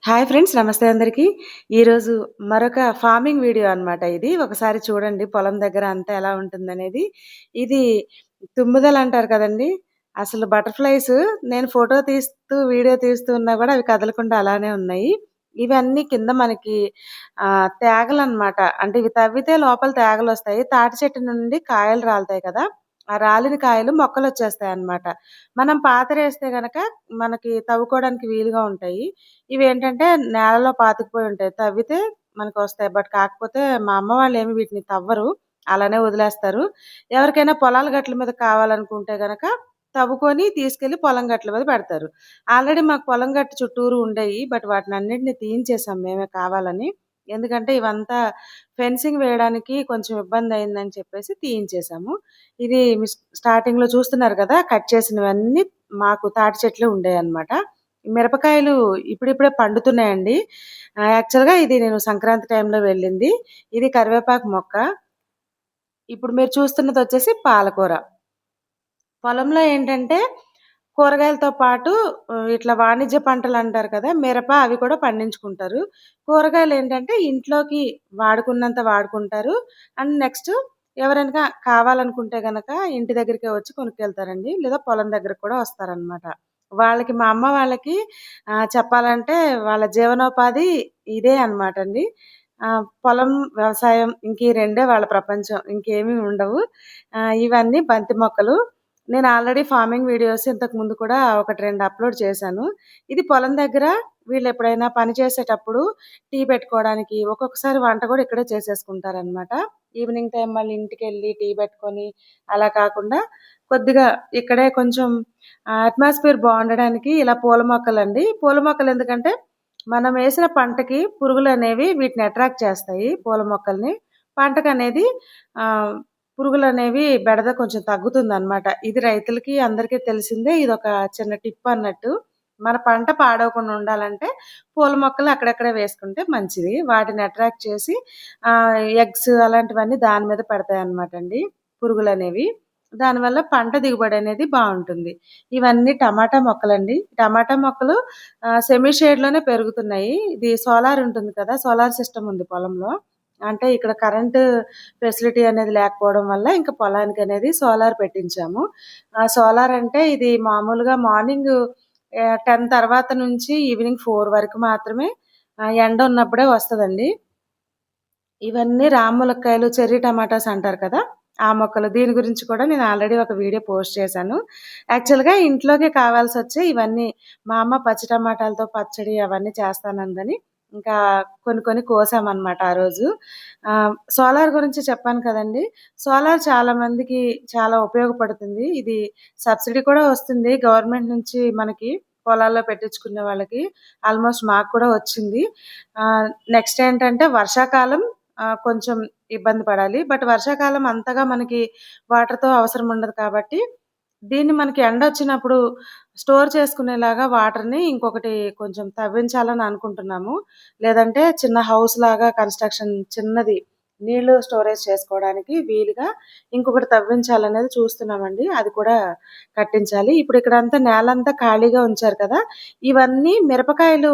Hi friends. నమస్తే అందరికీ. ఈరోజు మరొక ఫార్మింగ్ వీడియో అనమాట ఇది. ఒకసారి చూడండి పొలం దగ్గర అంతా ఎలా ఉంటుందనేది. ఇది తుమ్మెదలంటారు కదండీ! అసలు బటర్‌ఫ్లైస్ నేను ఫోటో తీస్తూ, వీడియో తీస్తూ ఉన్నా గూడా అవి కదలకుండా అలానే ఉన్నాయి. ఇవన్నీ కింద మనకి తేగలనమాట. అంటే ఇవి తవ్వితే లోపల తేగలొస్తాయి. తాటి చెట్టు నుండి కాయలు రాలుతాయి కదా! ఆ రాలిన కాయలు మొక్కలొచ్చేస్తాయన్నమాట. మనం పాతరేస్తే గనక మనకి తవ్వుకోవడానికి వీలుగా ఉంటాయి. ఇవేంటంటే నేలలో పాతుకుపోయి ఉంటాయి. తవ్వితే మనకొస్తాయి. కాకపోతే మా అమ్మ వాళ్ళేమి వీటిని తవ్వరు. అలానే వదిలేస్తారు. ఎవరికైనా పొలాల గట్ల మీద కావాలనుకుంటే గనక తవ్వుకొని తీసుకెళ్ళి పొలం గట్ల మీద పెడతారు. ఆల్రెడీ మాకు పొలం గట్టు చుట్టూరు ఉండేయి. వాటినన్నిటిని తీయించేసాం మేమే కావాలని. ఎందుకంటే ఇవంతా ఫెన్సింగ్ వేయడానికి కొంచెం ఇబ్బందయిందని చెప్పేసి తీయించేసాము. ఇది స్టార్టింగ్‌లో చూస్తున్నారు కదా! కట్ చేసినవన్నీ మాకు తాటి చెట్లే ఉండేయన్నమాట. మిరపకాయలు ఇప్పుడిప్పుడే పండుతున్నాయండి. యాక్చువల్‌గా ఇది నేను సంక్రాంతి టైంలో వెళ్ళింది. ఇది కరివేపాకు మొక్క. ఇప్పుడు మీరు చూస్తున్నదొచ్చేసి పాలకూర. పొలంలో ఏంటంటే కూరగాయలతో పాటు ఇట్లా వాణిజ్య పంటలంటారు కదా! మిరప అవి కూడా పండించుకుంటారు. కూరగాయలేంటంటే ఇంట్లోకి వాడుకున్నంత వాడుకుంటారు. అండ్ నెక్స్ట్ ఎవరైనా కావాలనుకుంటే గనక ఇంటి దగ్గరికే వచ్చి కొనుక్కెళ్తారండి. లేదా పొలం దగ్గరకి కూడా వస్తారనమాట. వాళ్ళకి మా అమ్మ వాళ్ళకి చెప్పాలంటే వాళ్ళ జీవనోపాధి ఇదే అనమాటండి. పొలం, వ్యవసాయం ఇంక ఈ రెండే వాళ్ళ ప్రపంచం. ఇంకేమి ఉండవు. ఇవన్నీ బంతి మొక్కలు. నేను ఆల్రెడీ ఫార్మింగ్ వీడియోస్ ఇంతకుముందు కూడా 1, 2 అప్‌లోడ్ చేశాను. ఇది పొలం దగ్గర వీళ్ళెప్పుడైనా పని చేసేటప్పుడు టీ పెట్టుకోవడానికి, ఒక్కొక్కసారి వంట కూడా ఇక్కడే చేసేసుకుంటారనమాట. ఈవినింగ్ టైమ్ మళ్ళీ ఇంటికెళ్ళి టీ పెట్టుకొని అలా కాకుండా కొద్దిగా ఇక్కడే కొంచెం అట్మాస్ఫియర్ బావుండడానికి ఇలా పూల మొక్కలండి. పూల మొక్కలెందుకంటే మనం వేసిన పంటకి పురుగులనేవి వీటిని అట్రాక్ట్ చేస్తాయి పూల మొక్కల్ని. పంటకనేది ఆహ్, పురుగులనేవి బెడద కొంచెం తగ్గుతుందనమాట. ఇది రైతులకి అందరికీ తెలిసిందే. ఇదొక చిన్న టిప్ అన్నట్టు. మన పంట పాడవకుండా ఉండాలంటే పూల మొక్కలు అక్కడక్కడే వేసుకుంటే మంచిది. వాటిని అట్రాక్ట్ చేసి ఎగ్స్ అలాంటివన్నీ దాని మీద పెడతాయన్నమాటండి పురుగులనేవి. దానివల్ల పంట దిగుబడనేది బావుంటుంది. ఇవన్నీ టమాటా మొక్కలండి. టమాటా మొక్కలు సెమీ షేడ్‌లోనే పెరుగుతున్నాయి. ఇది సోలార్ ఉంటుంది కదా! సోలార్ సిస్టమ్ ఉంది పొలంలో. అంటే ఇక్కడ కరెంటు ఫెసిలిటీ అనేది లేకపోవడం వల్ల ఇంక పొలానికనేది సోలార్ పెట్టించాము. సోలార్ అంటే ఇది మామూలుగా మార్నింగ్ 10 తర్వాత నుంచి ఈవినింగ్ 4 వరకు మాత్రమే ఎండ ఉన్నప్పుడే వస్తదండి. ఇవన్నీ రామ్ములక్కాయలు, చెర్రీ టమాటాస్ అంటారు కదా! ఆ మొక్కలు. దీని గురించి కూడా నేను ఆల్రెడీ ఒక వీడియో పోస్ట్ చేశాను. యాక్చువల్‌గా ఇంట్లోకే కావాల్సొచ్చే ఇవన్నీ మా అమ్మ పచ్చి టమాటాలతో పచ్చడి అవన్నీ చేస్తానందని ఇంకా కొన్ని కొన్ని కోసామనమాట ఆ రోజు. సోలార్ గురించి చెప్పాను కదండీ! సోలార్ చాలా మందికి చాలా ఉపయోగపడుతుంది. ఇది సబ్సిడీ కూడా వస్తుంది గవర్నమెంట్ నుంచి మనకి పొలాల్లో పెట్టించుకునే వాళ్ళకి. ఆల్‌మోస్ట్ మాకు కూడా వచ్చింది. నెక్స్ట్ ఏంటంటే వర్షాకాలం కొంచెం ఇబ్బంది పడాలి. వర్షాకాలం అంతగా మనకి వాటర్‌తో అవసరం ఉండదు కాబట్టి, దీన్ని మనకి ఎండొచ్చినప్పుడు స్టోర్ చేసుకునేలాగా వాటర్‌ని ఇంకొకటి కొంచెం తవ్వించాలని అనుకుంటున్నాము. లేదంటే చిన్న హౌస్‌లాగా కన్‌స్ట్రక్షన్ చిన్నది నీళ్లు స్టోరేజ్ చేసుకోవడానికి వీలుగా ఇంకొకటి తవ్వించాలనేది చూస్తున్నామండి. అది కూడా కట్టించాలి. ఇప్పుడు ఇక్కడంతా నేలంతా ఖాళీగా ఉంచారు కదా! ఇవన్నీ మిరపకాయలు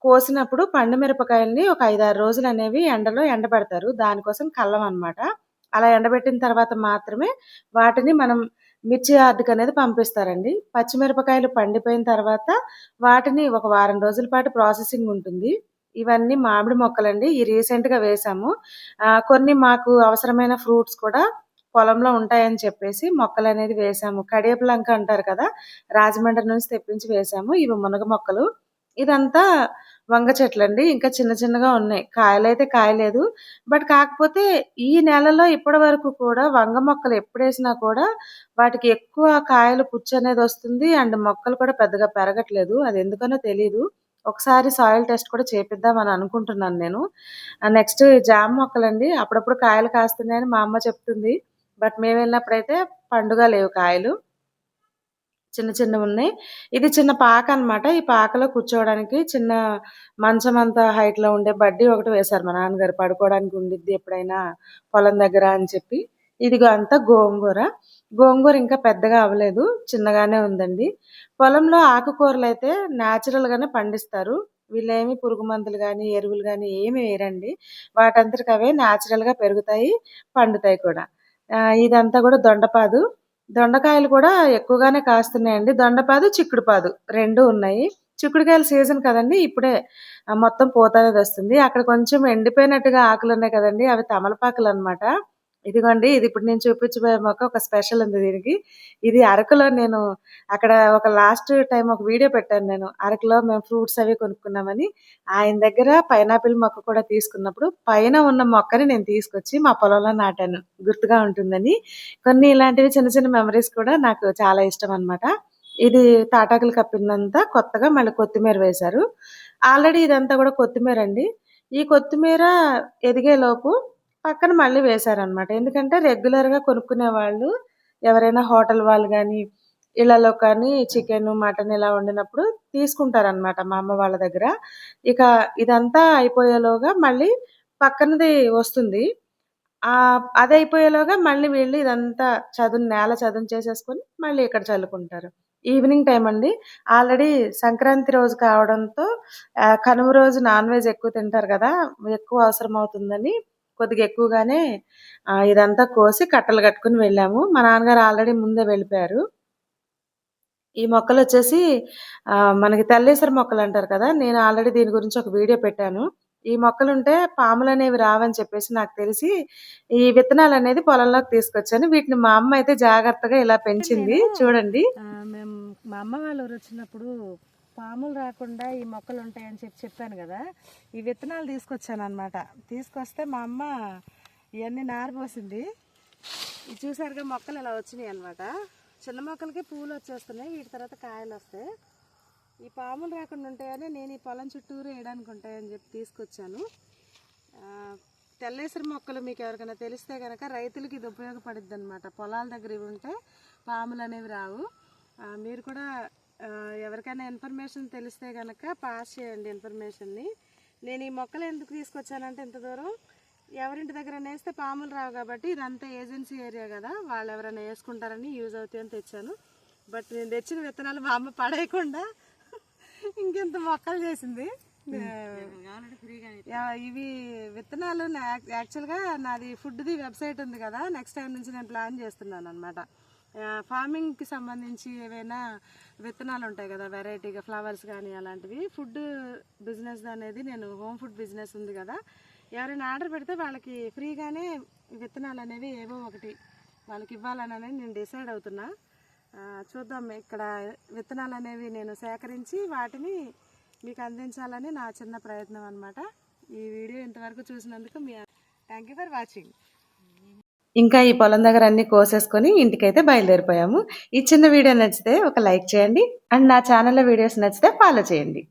కోసినప్పుడు పండు మిరపకాయల్ని ఒక 5, 6 రోజులనేవి ఎండలో ఎండబెడతారు. దానికోసం కల్లం అనమాట. అలా ఎండబెట్టిన తర్వాత మాత్రమే వాటిని మనం మిర్చి యార్డ్‌కనేది పంపిస్తారండి. పచ్చిమిరపకాయలు పండిపోయిన తర్వాత వాటిని ఒక వారం రోజుల పాటు ప్రాసెసింగ్ ఉంటుంది. ఇవన్నీ మామిడి మొక్కలండి. రీసెంట్‌గా వేశాము. కొన్ని మాకు అవసరమైన ఫ్రూట్స్ కూడా పొలంలో ఉంటాయని చెప్పేసి మొక్కలనేది వేశాము. కడియపులంక అంటారు కదా! రాజమండ్రి నుంచి తెప్పించి వేశాము. ఇవి మునగ మొక్కలు. ఇదంతా వంగ చెట్లండి. ఇంకా చిన్న చిన్నగా ఉన్నాయి. కాయలైతే కాయలేదు. కాకపోతే ఈ నెలలో ఇప్పటి వరకు కూడా వంగ మొక్కలు ఎప్పుడేసినా కూడా వాటికి ఎక్కువ కాయలు పుచ్చనేదొస్తుంది. అండ్ మొక్కలు కూడా పెద్దగా పెరగట్లేదు. అదెందుకనో తెలీదు. ఒకసారి సాయిల్ టెస్ట్ కూడా చేపిద్దామని అనుకుంటున్నాను నేను. నెక్స్ట్ జామ మొక్కలండి. అప్పుడప్పుడు కాయలు కాస్తున్నాయని మా అమ్మ చెప్తుంది. మేమెళ్ళినప్పుడైతే పండుగా లేవు కాయలు. చిన్న చిన్నవున్నాయి. ఇది చిన్న పాకనమాట. ఈ పాకలో కూర్చోవడానికి చిన్న మంచమంత హైట్‌లో ఉండే బడ్డీ ఒకటి వేశారు మా నాన్నగారు. పడుకోవడానికి ఉండిద్ది ఎప్పుడైనా పొలం దగ్గర అని చెప్పి. ఇదిగో అంతా గోంగూర. గోంగూర ఇంకా పెద్దగా అవ్వలేదు. చిన్నగానే ఉందండి. పొలంలో ఆకుకూరలైతే నేచురల్‌గానే పండిస్తారు. వీళ్ళేమి పురుగు మందులు గానీ, ఎరువులు గానీ ఏమి వేయరండి. వాటంతటికి అవే నేచురల్‌గా పెరుగుతాయి, పండుతాయి కూడా. ఇదంతా గూడా దొండపాదు. దొండకాయలు కూడా ఎక్కువగానే కాస్తున్నాయండి. దొండపాదు, చిక్కుడుపాదు 2 ఉన్నాయి. చిక్కుడుకాయల సీజన్ కదండీ! ఇప్పుడే మొత్తం పూతనేదొస్తుంది. అక్కడ కొంచెం ఎండిపోయినట్టుగా ఆకులున్నాయి కదండీ! అవి తమలపాకులనమాట. ఇదిగోండి ఇది ఇప్పుడు నేను చూపించబోయే మొక్క ఒక స్పెషల్ ఉంది దీనికి. ఇది అరకులో నేను అక్కడ ఒక లాస్ట్ టైమ్ ఒక వీడియో పెట్టాను నేను. అరకులో మేము ఫ్రూట్స్ అవి కొనుక్కున్నామని. ఆయన దగ్గర పైనాపిల్ మొక్క కూడా తీసుకున్నప్పుడు పైన ఉన్న మొక్కని నేను తీసుకొచ్చి మా పొలంలో నాటాను. గుర్తుగా ఉంటుందని. కొన్ని ఇలాంటివి చిన్న చిన్న మెమోరీస్ కూడా నాకు చాలా ఇష్టమనమాట. ఇది తాటాకులు కప్పిందంతా కొత్తగా మళ్ళీ కొత్తిమీర వేశారు. ఆల్రెడీ ఇదంతా గూడా కొత్తిమీరండి. ఈ కొత్తిమీర ఎదిగేలోపు పక్కన మళ్ళీ వేశారనమాట. ఎందుకంటే రెగ్యులర్‌గా కొనుక్కునేవాళ్ళు ఎవరైనా హోటల్ వాళ్ళు గానీ, ఇళ్ళలో కానీ చికెను, మటన్ ఇలా వండినప్పుడు తీసుకుంటారనమాట మా అమ్మ వాళ్ళ దగ్గర. ఇక ఇదంతా అయిపోయేలోగా మళ్ళీ పక్కనది వస్తుంది. అదయిపోయేలోగా మళ్ళీ వీళ్ళు ఇదంతా నేల చదును చేసేసుకొని మళ్ళీ ఇక్కడ చల్లుకుంటారు. ఈవినింగ్ టైమ్ అండి. ఆల్రెడీ సంక్రాంతి రోజు కావడంతో కనుమ రోజు నాన్ వెజ్ ఎక్కువ తింటారు గదా! ఎక్కువ అవసరమవుతుందని కొద్దిగా ఎక్కువగానే ఇదంతా కోసి కట్టలు కట్టుకొని వెళ్ళాము. మా నాన్నగారు ఆల్రెడీ ముందే వెళ్ళిపోయారు. ఈ మొక్కలొచ్చేసి మనకి తెల్లేసరి మొక్కలంటారు కదా! నేను ఆల్రెడీ దీని గురించి ఒక వీడియో పెట్టాను. ఈ మొక్కలుంటే పాములనేవి రావని చెప్పేసి నాకు తెలిసి, ఈ విత్తనాలనేది పొలంలోకి తీసుకొచ్చాను. వీటిని మా అమ్మ అయితే జాగ్రత్తగా ఇలా పెంచింది. చూడండి. మేము మా అమ్మ వాళ్ళ ఊరొచ్చినప్పుడు పాములు రాకుండా ఈ మొక్కలుంటాయని చెప్పాను గదా! ఈ విత్తనాలు తీసుకొచ్చాననమాట. తీసుకొస్తే మా అమ్మ ఇయన్నీ నారబోసింది. ఇది చూసారుగా మొక్కలు ఇలా వచ్చినాయనమాట. చిన్న మొక్కలకి పూలొచ్చేస్తున్నాయి. వీటి తర్వాత కాయలొస్తాయి. ఈ పాములు రాకుండా ఉంటాయని నేను ఈ పొలం చుట్టూరు వేయడానికి ఉంటాయని చెప్పి తీసుకొచ్చాను. తెల్లేసరి మొక్కలు మీకు ఎవరికైనా తెలిస్తే కనుక రైతులకి ఇది ఉపయోగపడుద్దనమాట. పొలాల దగ్గర ఇవి ఉంటే పాములు అనేవి రావు. మీరు కూడా ఎవరికైనా ఇన్ఫర్మేషన్ తెలిస్తే కనుక పాస్ చేయండి ఇన్ఫర్మేషన్ని. నేను ఈ మొక్కలు ఎందుకు తీసుకొచ్చానంటే ఇంత దూరం ఎవరింటి దగ్గర వేస్తే పాములు రావు కాబట్టి ఇదంతా ఏజెన్సీ ఏరియా కదా, వాళ్ళు ఎవరైనా వేసుకుంటారని యూజ్ అవుతాయని తెచ్చాను. బట్ నేను తెచ్చిన విత్తనాలు మా అమ్మ పడేయకుండా ఇంకెంత మొక్కలు చేసింది. ఇవి విత్తనాలు యాక్చువల్గా నాది ఫుడ్ది వెబ్సైట్ ఉంది కదా, నెక్స్ట్ టైం నుంచి నేను ప్లాన్ చేస్తున్నాను అనమాట. ఫార్మింగ్కి సంబంధించి ఏవైనా విత్తనాలు ఉంటాయి కదా, వెరైటీగా ఫ్లవర్స్ కానీ అలాంటివి, ఫుడ్ బిజినెస్ అనేది నేను హోమ్ ఫుడ్ బిజినెస్ ఉంది కదా, ఎవరైనా ఆర్డర్ పెడితే వాళ్ళకి ఫ్రీగానే విత్తనాలు అనేవి ఏవో ఒకటి వాళ్ళకి ఇవ్వాలని నేను డిసైడ్ అవుతున్నా. చూద్దాం. ఇక్కడ విత్తనాలు అనేవి నేను సేకరించి వాటిని మీకు అందించాలని నా చిన్న ప్రయత్నం అనమాట. ఈ వీడియో ఇంతవరకు చూసినందుకు థ్యాంక్ యూ ఫర్ వాచింగ్. ఇంకా ఈ పొలం దగ్గర అన్ని కోసేసుకొని ఇంటికైతే బయలుదేరిపోయాము. ఈ చిన్న వీడియో నచ్చితే ఒక లైక్ చేయండి. అండ్ నా ఛానల్‌లో వీడియోస్ నచ్చితే ఫాలో చేయండి.